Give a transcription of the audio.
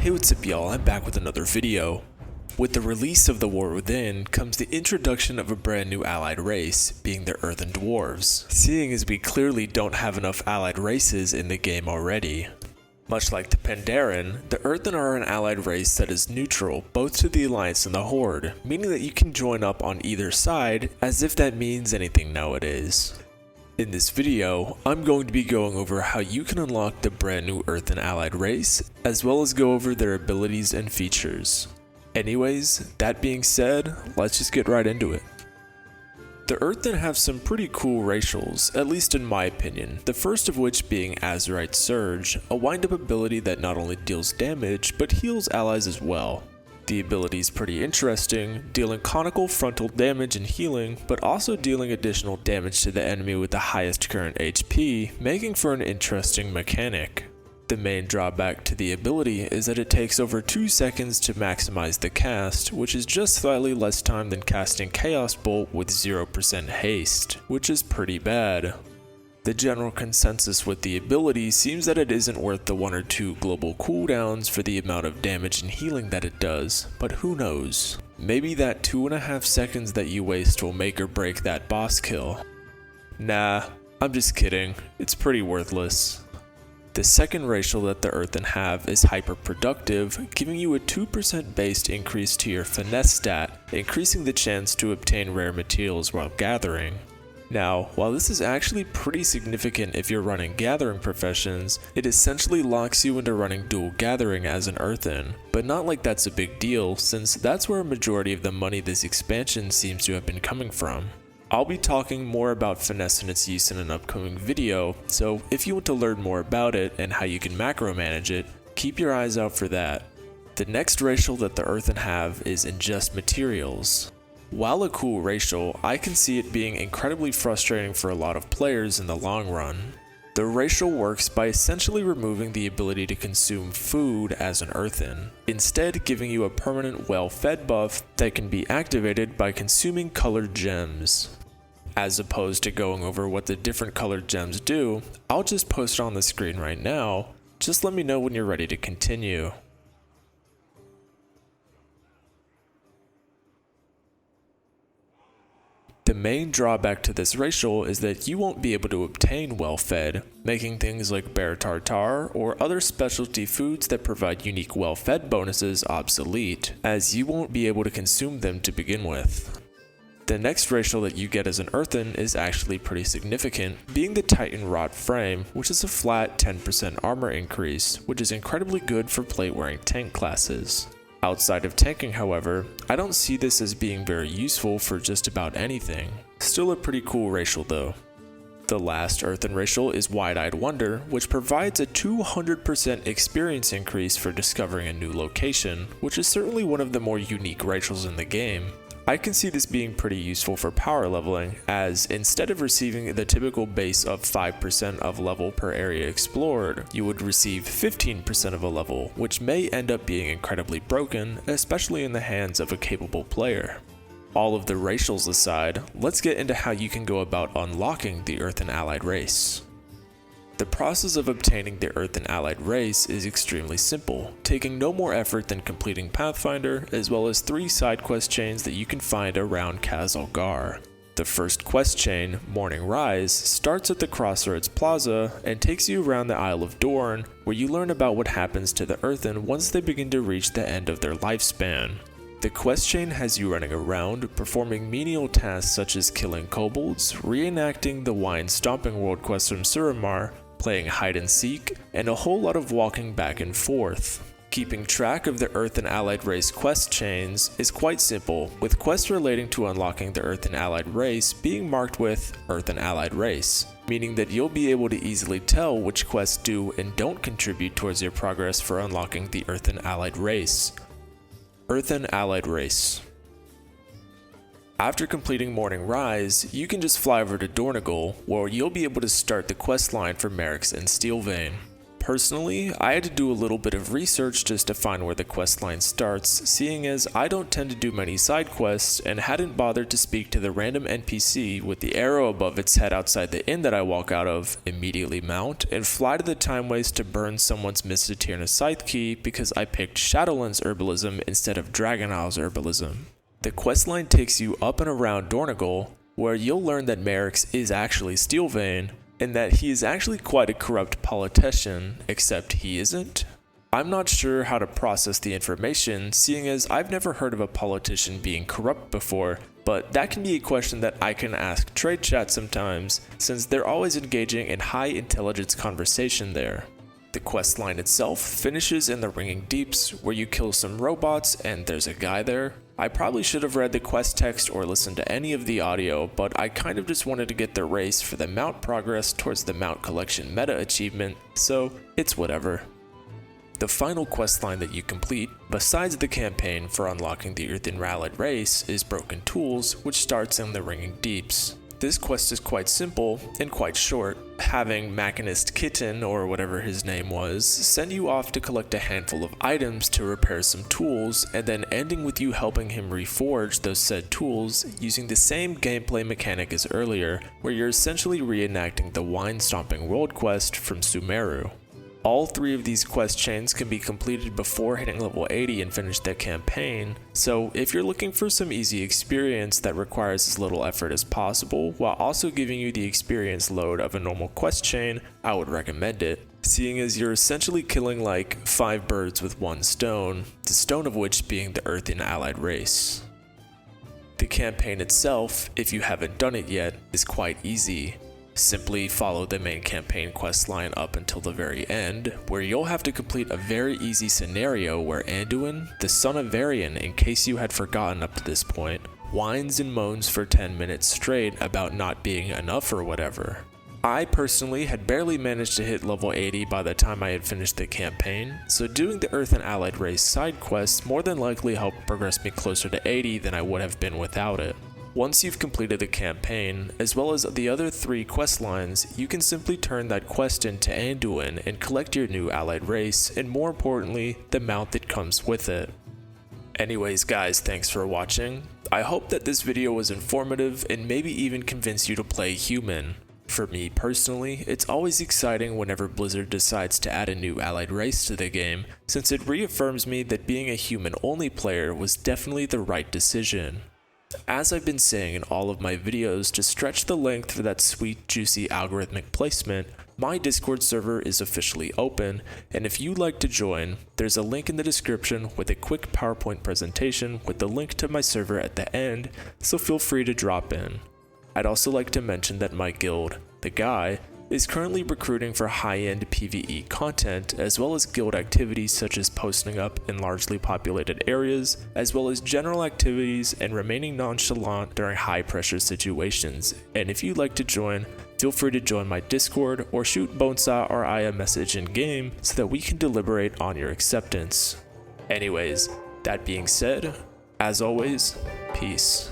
Hey, what's up y'all, I'm back with another video. With the release of The War Within comes the introduction of a brand new allied race, being the Earthen Dwarves, seeing as we clearly don't have enough allied races in the game already. Much like the Pandaren, the Earthen are an allied race that is neutral both to the Alliance and the Horde, meaning that you can join up on either side, as if that means anything nowadays. In this video, I'm going to be going over how you can unlock the brand new Earthen allied race, as well as go over their abilities and features. Anyways, that being said, let's just get right into it. The Earthen have some pretty cool racials, at least in my opinion, the first of which being Azerite Surge, a wind-up ability that not only deals damage, but heals allies as well. The ability is pretty interesting, dealing conical frontal damage and healing, but also dealing additional damage to the enemy with the highest current HP, making for an interesting mechanic. The main drawback to the ability is that it takes over 2 seconds to maximize the cast, which is just slightly less time than casting Chaos Bolt with 0% haste, which is pretty bad. The general consensus with the ability seems that it isn't worth the 1 or 2 global cooldowns for the amount of damage and healing that it does, but who knows? Maybe that 2.5 seconds that you waste will make or break that boss kill. Nah, I'm just kidding, it's pretty worthless. The second racial that the Earthen have is Hyper Productive, giving you a 2% based increase to your finesse stat, increasing the chance to obtain rare materials while gathering. Now, while this is actually pretty significant if you're running gathering professions, it essentially locks you into running dual gathering as an Earthen, but not like that's a big deal since that's where a majority of the money this expansion seems to have been coming from. I'll be talking more about finesse and its use in an upcoming video, so if you want to learn more about it and how you can macro manage it, keep your eyes out for that. The next racial that the Earthen have is Ingest Materials. While a cool racial, I can see it being incredibly frustrating for a lot of players in the long run. The racial works by essentially removing the ability to consume food as an Earthen, instead giving you a permanent well-fed buff that can be activated by consuming colored gems. As opposed to going over what the different colored gems do, I'll just post it on the screen right now, just let me know when you're ready to continue. The main drawback to this racial is that you won't be able to obtain well-fed, making things like bear tartare or other specialty foods that provide unique well-fed bonuses obsolete, as you won't be able to consume them to begin with. The next racial that you get as an Earthen is actually pretty significant, being the Titan Rod Frame, which is a flat 10% armor increase, which is incredibly good for plate-wearing tank classes. Outside of tanking, however, I don't see this as being very useful for just about anything. Still a pretty cool racial though. The last Earthen racial is Wide-Eyed Wonder, which provides a 200% experience increase for discovering a new location, which is certainly one of the more unique racials in the game. I can see this being pretty useful for power leveling, as instead of receiving the typical base of 5% of level per area explored, you would receive 15% of a level, which may end up being incredibly broken, especially in the hands of a capable player. All of the racials aside, let's get into how you can go about unlocking the Earthen allied race. The process of obtaining the Earthen allied race is extremely simple, taking no more effort than completing Pathfinder, as well as 3 side quest chains that you can find around Khazalgar. The first quest chain, Morning Rise, starts at the Crossroads Plaza and takes you around the Isle of Dorn, where you learn about what happens to the Earthen once they begin to reach the end of their lifespan. The quest chain has you running around, performing menial tasks such as killing kobolds, reenacting the Wine Stomping World quest from Suramar, playing hide and seek, and a whole lot of walking back and forth. Keeping track of the Earthen allied race quest chains is quite simple, with quests relating to unlocking the Earthen allied race being marked with Earthen allied race, meaning that you'll be able to easily tell which quests do and don't contribute towards your progress for unlocking the Earthen allied race. Earthen allied race. After completing Morning Rise, you can just fly over to Dornegal, where you'll be able to start the quest line for Merrick's and Steelvein. Personally, I had to do a little bit of research just to find where the quest line starts, seeing as I don't tend to do many side quests and hadn't bothered to speak to the random NPC with the arrow above its head outside the inn that I walk out of, immediately mount, and fly to the time waste to burn someone's Misatirna Scythe key because I picked Shadowlands Herbalism instead of Dragon Isles Herbalism. The quest line takes you up and around Dornagal, where you'll learn that Merrick's is actually Steelvein, and that he is actually quite a corrupt politician, except he isn't. I'm not sure how to process the information, seeing as I've never heard of a politician being corrupt before, but that can be a question that I can ask Trade Chat sometimes, since they're always engaging in high intelligence conversation there. The quest line itself finishes in the Ringing Deeps, where you kill some robots and there's a guy there. I probably should have read the quest text or listened to any of the audio, but I kind of just wanted to get the race for the mount progress towards the mount collection meta achievement, so it's whatever. The final quest line that you complete, besides the campaign for unlocking the Earthen Allied race, is Broken Tools, which starts in the Ringing Deeps. This quest is quite simple and quite short, having Machinist Kitten, or whatever his name was, send you off to collect a handful of items to repair some tools, and then ending with you helping him reforge those said tools using the same gameplay mechanic as earlier, where you're essentially reenacting the Wine Stomping World quest from Sumeru. All three of these quest chains can be completed before hitting level 80 and finish the campaign, so if you're looking for some easy experience that requires as little effort as possible while also giving you the experience load of a normal quest chain, I would recommend it, seeing as you're essentially killing like 5 birds with one stone, the stone of which being the Earthen Allied race. The campaign itself, if you haven't done it yet, is quite easy. Simply follow the main campaign quest line up until the very end, where you'll have to complete a very easy scenario where Anduin, the son of Varian in case you had forgotten up to this point, whines and moans for 10 minutes straight about not being enough or whatever. I personally had barely managed to hit level 80 by the time I had finished the campaign, so doing the Earthen Allied race side quests more than likely helped progress me closer to 80 than I would have been without it. Once you've completed the campaign, as well as the other 3 quest lines, you can simply turn that quest into Anduin and collect your new allied race, and more importantly, the mount that comes with it. Anyways guys, thanks for watching. I hope that this video was informative and maybe even convinced you to play human. For me personally, it's always exciting whenever Blizzard decides to add a new allied race to the game, since it reaffirms me that being a human-only player was definitely the right decision. As I've been saying in all of my videos, to stretch the length for that sweet juicy algorithmic placement, my Discord server is officially open, and if you'd like to join, there's a link in the description with a quick PowerPoint presentation with the link to my server at the end, so feel free to drop in. I'd also like to mention that my guild, The Guy, is currently recruiting for high-end PvE content, as well as guild activities such as posting up in largely populated areas, as well as general activities and remaining nonchalant during high-pressure situations. And if you'd like to join, feel free to join my Discord or shoot Bonesaw or I a message in-game so that we can deliberate on your acceptance. Anyways, that being said, as always, peace.